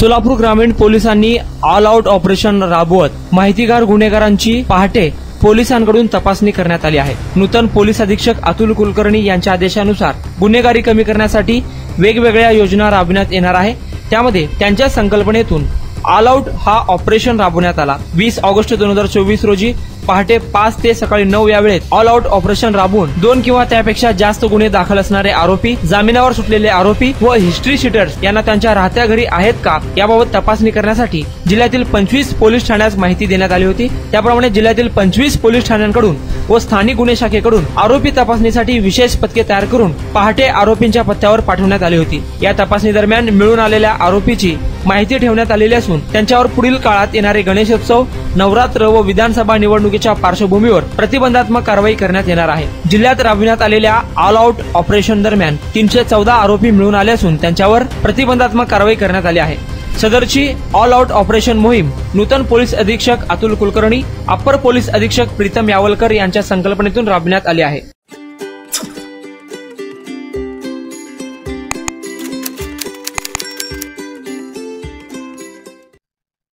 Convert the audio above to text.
सोलापूर ग्रामीण पोलिसांनी all out operation राबवत माहितीगार गुन्हेगारांची पहाटे पोलिसांकडून तपासणी करण्यात आली आहे। नूतन पोलीस अधीक्षक अतुल कुलकर्णी यांच्या आदेशानुसार गुन्हेगारी कमी करण्यासाठी वेगवेगळ्या योजना राबविण्यात येणार आहे। त्यामध्ये त्यांच्या संकल्पनेतून ऑल आउट हा ऑपरेशन राबवण्यात आला। 20 ऑगस्ट 2024 रोजी पहाटे 5 ते सकाळी 9 या वेळेत ऑल आउट ऑपरेशन राबवून 2 किंवा त्यापेक्षा जास्त गुन्हे दाखल असणारे आरोपी, जामिनावर सुटलेले आरोपी व हिस्ट्री शीटर्स यांना त्यांच्या राहत्या घरी आहेत का याबाबत तपासणी करण्यासाठी जिल्ह्यातील 25 पोलीस ठाण्यास माहिती देण्यात आली होती। त्याप्रमाणे जिल्ह्यातील 25 पोलीस ठाण्यांकडून व स्थानिक गुन्हे शाखेकडून आरोपी तपासणीसाठी विशेष पथके तयार करून पहाटे आरोपींच्या पत्त्यावर पाठवण्यात आली होती। या तपासणी दरम्यान मिळून आलेल्या आरोपीची माहिती ठेवण्यात आलेली असून त्यांच्यावर पुढील काळात येणारे गणेशोत्सव, नवरात्र व विधानसभा निवडणुकीच्या पार्श्वभूमीवर प्रतिबंधात्मक कारवाई करण्यात येणार आहे। जिल्ह्यात राबविण्यात आलेल्या ऑल आउट ऑपरेशन दरम्यान 314 आरोपी मिळून आले असून त्यांच्यावर प्रतिबंधात्मक कारवाई करण्यात आली आहे। सदरची ऑल आउट ऑपरेशन मोहीम नूतन पोलीस अधीक्षक अतुल कुलकर्णी, अप्पर पोलीस अधीक्षक प्रीतम यावलकर यांच्या संकल्पनेतून राबविण्यात आली आहे।